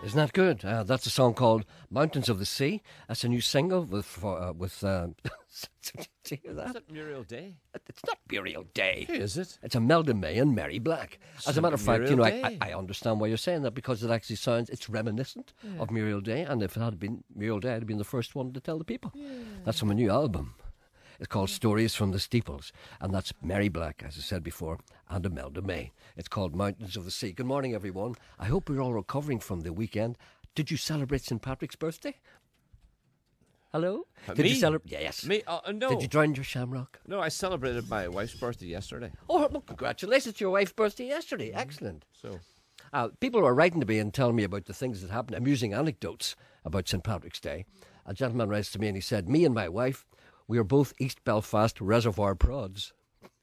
Isn't that good? That's a song called Mountains of the Sea. That's a new single with did you hear that? Is it Muriel Day? It's not Muriel Day. Who is it? It's Imelda May and Mary Black. As a matter of fact, Muriel I understand why you're saying that, because it actually sounds, it's reminiscent of Muriel Day, and if it had been Muriel Day, I'd have been the first one to tell the people. Yeah. That's from a new album. It's called Stories from the Steeples, and that's Mary Black, as I said before, and Imelda May. It's called Mountains of the Sea. Good morning, everyone. I hope we're all recovering from the weekend. Did you celebrate St. Patrick's birthday? Hello? Did you celebrate? Yes. Me? No. Did you join your shamrock? No, I celebrated my wife's birthday yesterday. Oh, well, congratulations to your wife's birthday yesterday. Excellent. So, people were writing to me and telling me about the things that happened, amusing anecdotes about St. Patrick's Day. A gentleman writes to me and he said, me and my wife, we are both East Belfast Reservoir prods.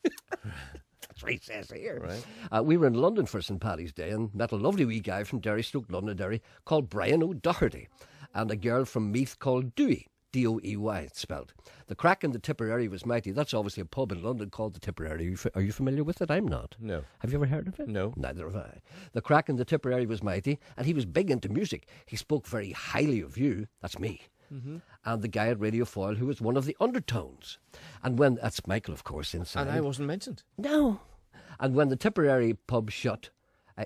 That's what he says here. Right. We were in London for St. Paddy's Day and met a lovely wee guy from Derry, Londonderry, called Brian O'Doherty, and a girl from Meath called Dewey. D-O-E-Y, it's spelled. The crack in the Tipperary was mighty. That's obviously a pub in London called the Tipperary. Are you familiar with it? I'm not. No. Have you ever heard of it? No. Neither have I. The crack in the Tipperary was mighty, and he was big into music. He spoke very highly of you. That's me. Mm-hmm. And the guy at Radio Foyle who was one of the Undertones. And when, that's Michael, of course, inside. And I wasn't mentioned. No. And when the Tipperary pub shut,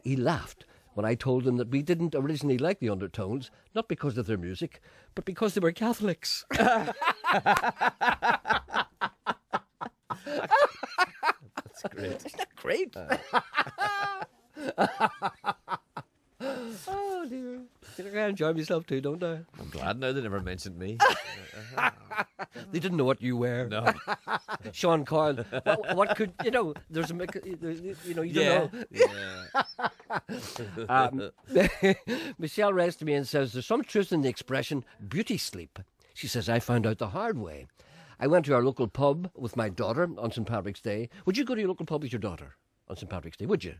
he laughed when I told him that we didn't originally like the Undertones, not because of their music, but because they were Catholics. That's great. Isn't that great? Oh, dear. I enjoy myself too, don't I? I'm glad now they never mentioned me. They didn't know what you were. No. Sean Coyle. What could, there's a, you don't know. Yeah. Michelle writes to me and says, there's some truth in the expression beauty sleep. She says, I found out the hard way. I went to our local pub with my daughter on St. Patrick's Day. Would you go to your local pub with your daughter on St. Patrick's Day? Would you?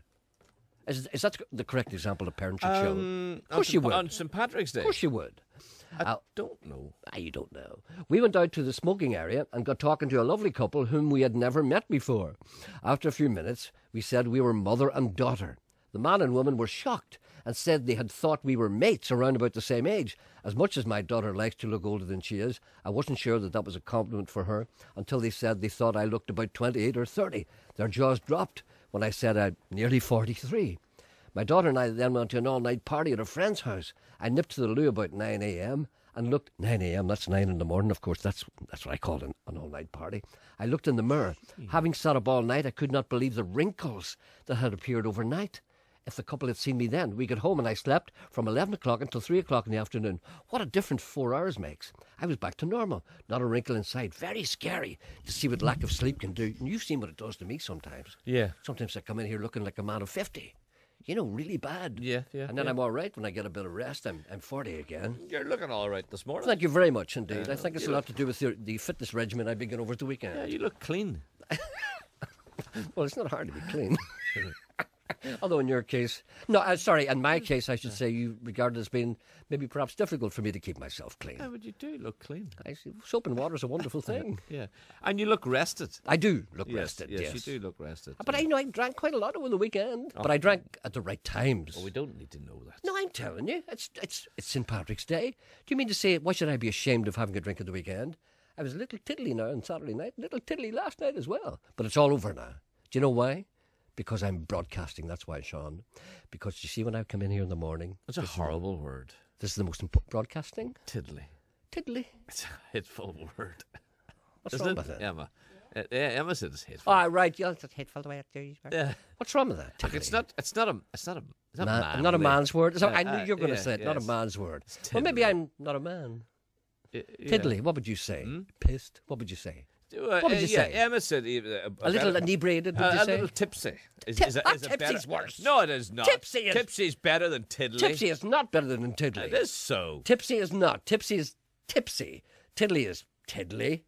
Is that the correct example of parents should show? Of course you would. On St. Patrick's Day? Of course you would. I don't know. You don't know. We went out to the smoking area and got talking to a lovely couple whom we had never met before. After a few minutes, we said we were mother and daughter. The man and woman were shocked and said they had thought we were mates around about the same age. As much as my daughter likes to look older than she is, I wasn't sure that was a compliment for her until they said they thought I looked about 28 or 30. Their jaws dropped when I said I'm nearly 43. My daughter and I then went to an all-night party at a friend's house. I nipped to the loo about 9 a.m. and looked... 9 a.m., that's 9 in the morning, of course. That's what I call an all-night party. I looked in the mirror. Having sat up all night, I could not believe the wrinkles that had appeared overnight. If the couple had seen me then, we got home and I slept from 11 o'clock until 3 o'clock in the afternoon. What a difference 4 hours makes. I was back to normal. Not a wrinkle in sight. Very scary to see what lack of sleep can do. And you've seen what it does to me sometimes. Yeah. Sometimes I come in here looking like a man of 50. Really bad. Yeah. And then I'm all right when I get a bit of rest. I'm 40 again. You're looking all right this morning. Thank you very much indeed. I think it's a lot to do with the fitness regimen I began over the weekend. Yeah, you look clean. Well, it's not hard to be clean. Although in your case... No, sorry, in my case, I should say you regard it as being maybe perhaps difficult for me to keep myself clean. Yeah, but you do look clean. I see. Soap and water is a wonderful thing. Yeah. And you look rested. I do look rested, yes. Yes, you do look rested. But I drank quite a lot over the weekend. Oh. But I drank at the right times. Oh, we don't need to know that. No, I'm telling you. It's St. Patrick's Day. Do you mean to say, why should I be ashamed of having a drink at the weekend? I was a little tiddly now on Saturday night, a little tiddly last night as well. But it's all over now. Do you know why? Because I'm broadcasting, that's why, Sean. Because you see, when I come in here in the morning... That's a horrible word. This is the most important... Broadcasting? Tiddly. Tiddly? It's a hateful word. What's wrong with it? Emma. Emma said it's hateful. Oh, right. Yeah, it's hateful the way it is. Yeah. What's wrong with that? Look, it's not a man's word. So I knew you were going to say it. Yes. Not a man's word. Well, maybe I'm not a man. Tiddly, what would you say? Pissed, what would you say? What would you say? Emma said a little inebriated, would you say? A little tipsy. Tipsy's worse. No, it is not. Tipsy's better than Tiddly. Tipsy is not better than Tiddly. It is so. Tipsy is not. Tipsy is tipsy. Tiddly is tiddly.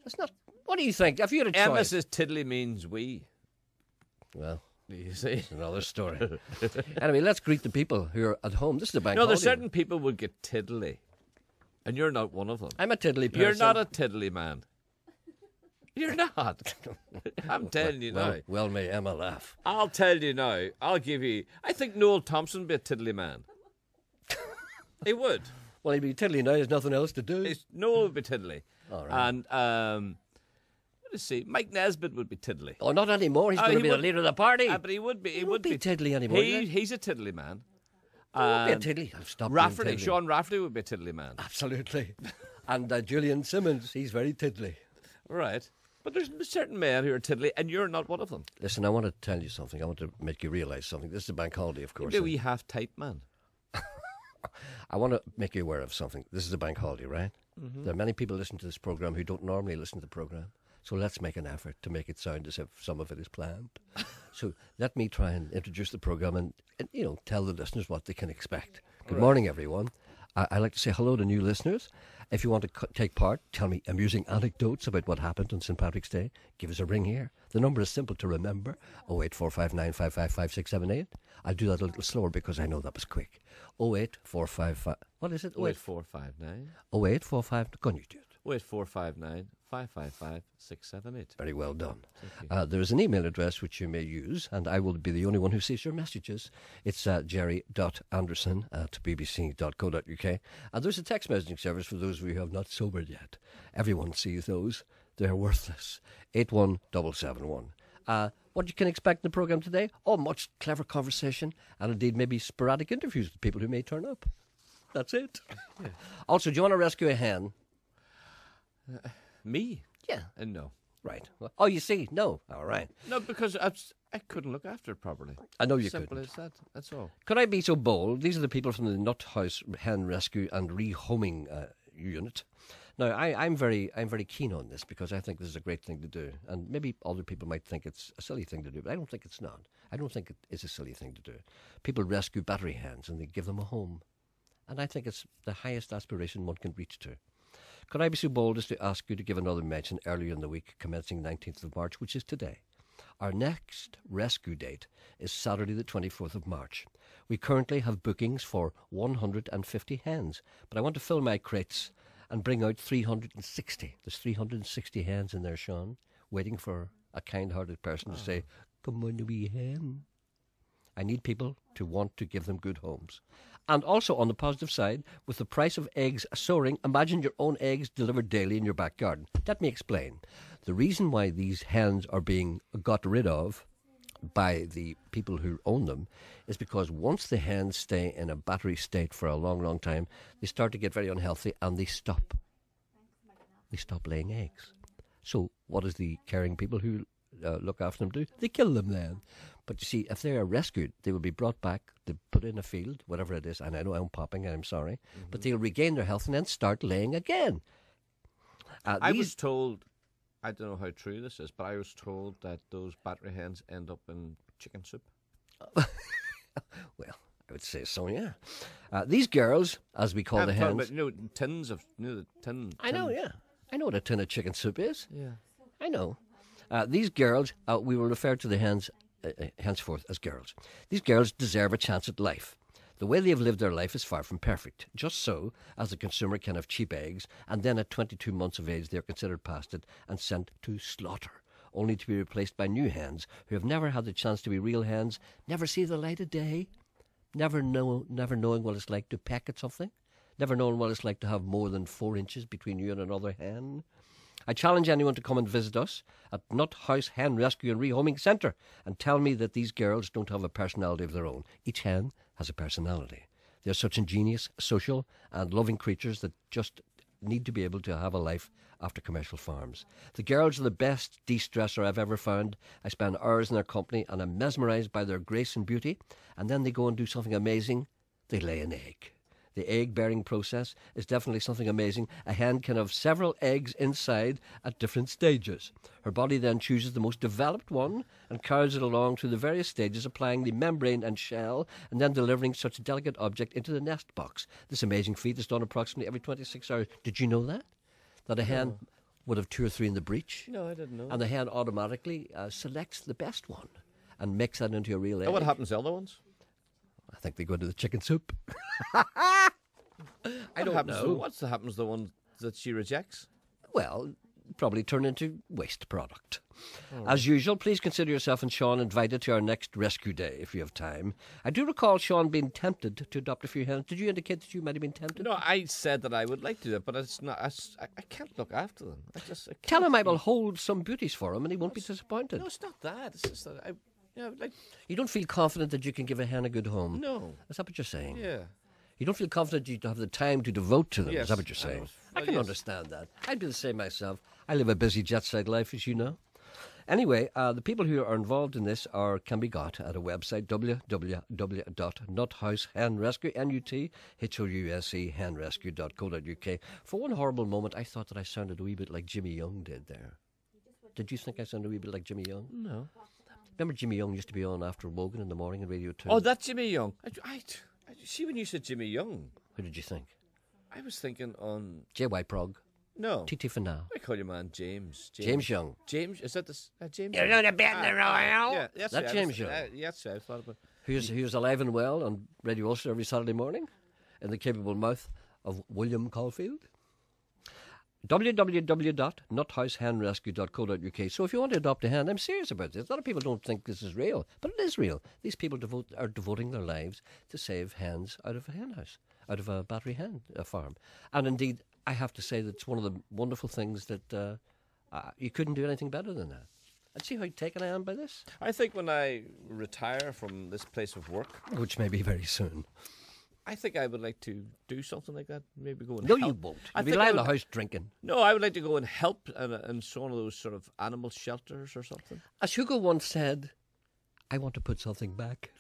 That's not... What do you think? Have you had a choice? Emma says Tiddly means we. Well... You see? It's another story. Anyway, let's greet the people who are at home. This is a bank holiday. No, there's certain people would get tiddly. And you're not one of them. I'm a tiddly person. You're not a tiddly man. You're not. I'm telling you now. Well, may Emma laugh. I'll tell you now. I'll give you... I think Noel Thompson would be a tiddly man. He would. Well, he'd be Tiddly now. There's nothing else to do. Noel would be Tiddly. All right. And let's see, Mike Nesbitt would be Tiddly. Oh, not anymore. He's going to be the leader of the party. But he would be. He won't be Tiddly anymore. He's a Tiddly man. He won't be a Tiddly. I've stopped Rafferty, being Tiddly. Sean Rafferty would be a Tiddly man. Absolutely. And Julian Simmons, he's very Tiddly. Right. But there's certain men who are Tiddly, and you're not one of them. Listen, I want to tell you something. I want to make you realise something. This is a bank holiday, of course. Maybe we half type man. I want to make you aware of something. This is a bank holiday, right? Mm-hmm. There are many people listening to this programme who don't normally listen to the programme. So let's make an effort to make it sound as if some of it is planned. So let me try and introduce the programme and tell the listeners what they can expect. Good morning, everyone. I'd like to say hello to new listeners. If you want to take part, tell me amusing anecdotes about what happened on St. Patrick's Day, give us a ring here. The number is simple to remember, 08459555678. I'll do that a little slower because I know that was quick. 08455... What is it? 08459. 0845... Go on, you do it. 08459 555 678. Very well done. Thank you. There is an email address which you may use, and I will be the only one who sees your messages. It's jerry.anderson@bbc.co.uk. And there's a text messaging service for those of you who have not sobered yet. Everyone sees those. They're worthless. 81771. What you can expect in the programme today? Oh, much clever conversation, and indeed maybe sporadic interviews with people who may turn up. That's it. Yeah. Also, do you want to rescue a hen? Me? Yeah. No. Right. Oh, you see, no. All right. No, because I couldn't look after it properly. I know you Simple couldn't. as that. That's all. Could I be so bold? These are the people from the Nut House Hen Rescue and Rehoming Unit. Now, I'm very keen on this because I think this is a great thing to do. And maybe other people might think it's a silly thing to do, but I don't think it's not. I don't think it is a silly thing to do. People rescue battery hens and they give them a home. And I think it's the highest aspiration one can reach to. Could I be so bold as to ask you to give another mention earlier in the week, commencing 19th of March, which is today? Our next rescue date is Saturday the 24th of March. We currently have bookings for 150 hens, but I want to fill my crates and bring out 360. There's 360 hens in there, Sean, waiting for a kind-hearted person to say, come on, wee hen. I need people to want to give them good homes. And also, on the positive side, with the price of eggs soaring, imagine your own eggs delivered daily in your back garden. Let me explain. The reason why these hens are being got rid of by the people who own them is because once the hens stay in a battery state for a long, long time, they start to get very unhealthy and they stop. They stop laying eggs. So what does the caring people who look after them do? They kill them then. But you see, if they are rescued, they will be brought back, they put in a field, whatever it is, and I know I'm popping, I'm sorry, but they'll regain their health and then start laying again. I was told, I don't know how true this is, but I was told that those battery hens end up in chicken soup. Well, I would say so, yeah. These girls, as we call the hens... About, tins of... the tin. I know, yeah. I know what a tin of chicken soup is. Yeah. I know. These girls, we will refer to the hens henceforth as girls. These girls deserve a chance at life. The way they have lived their life is far from perfect. Just so, as the consumer can have cheap eggs, and then at 22 months of age they are considered past it and sent to slaughter, only to be replaced by new hens who have never had the chance to be real hens, never see the light of day, never knowing what it's like to peck at something, never knowing what it's like to have more than 4 inches between you and another hen. I challenge anyone to come and visit us at Nut House Hen Rescue and Rehoming Centre and tell me that these girls don't have a personality of their own. Each hen has a personality. They're such ingenious, social and loving creatures that just need to be able to have a life after commercial farms. The girls are the best de-stressor I've ever found. I spend hours in their company and I'm mesmerised by their grace and beauty, and then they go and do something amazing. They lay an egg. The egg-bearing process is definitely something amazing. A hen can have several eggs inside at different stages. Her body then chooses the most developed one and carries it along through the various stages, applying the membrane and shell, and then delivering such a delicate object into the nest box. This amazing feat is done approximately every 26 hours. Did you know that? That a hen would have 2 or 3 in the breech? No, I didn't know. And the hen automatically selects the best one and makes that into a real egg. And what happens to the other ones? I think they go into the chicken soup. I don't know. What happens to the one that she rejects? Well, probably turn into waste product. As usual, please consider yourself and Sean invited to our next rescue day if you have time. I do recall Sean being tempted to adopt a few hens. Did you indicate that you might have been tempted? No, I said that I would like to do it, but it's not. I can't look after them. I can't. Tell him I will hold some beauties for him and he won't be disappointed. No, it's not that. It's just that You don't feel confident that you can give a hen a good home? No. Is that what you're saying? Yeah. You don't feel confident you have the time to devote to them? Yes, Is that what you're saying? I can yes. understand that. I'd be the same myself. I live a busy jet-set life, as you know. Anyway, the people who are involved in this can be got at a website, www.nuthousehenrescue, NUTHOUSE, henrescue.co.uk. For one horrible moment, I thought that I sounded a wee bit like Jimmy Young did there. Did you think I sounded a wee bit like Jimmy Young? No. Remember Jimmy Young used to be on after Wogan in the morning on Radio 2? Oh, that's Jimmy Young. I see, when you said Jimmy Young, Who did you think? I was thinking on... J.Y. Prog. No. T.T. Finau. I call your man James. James Young. James, is that this? James? You're going to bet in the Royal? Yeah, that's That right. James Young. Yes, I thought about. Who's alive and well on Radio Ulster every Saturday morning in the capable mouth of William Caulfield. www.nuthousehenrescue.co.uk. So if you want to adopt a hen, I'm serious about this. A lot of people don't think this is real, but it is real. These people are devoting their lives to save hens out of a hen house, out of a battery hen farm. And indeed, I have to say that it's one of the wonderful things that you couldn't do anything better than that. And see how taken I am by this? I think when I retire from this place of work, Which may be very soon. I think I would like to do something like that. Maybe go and No, help. you won't. I You'll be think lying in I the would- house drinking. No, I would like to go and help in one of those sort of animal shelters or something. As Hugo once said, I want to put something back.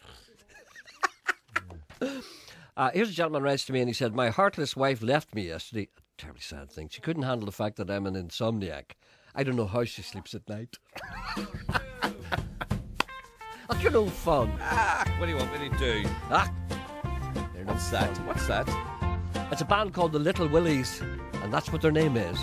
Here's a gentleman writes to me and he said, my heartless wife left me yesterday. A terribly sad thing. She couldn't handle the fact that I'm an insomniac. I don't know how she sleeps at night. That's your no fun. What do you want me to do? They're not What's that? fun. What's that? It's a band called the Little Willies, and that's what their name is.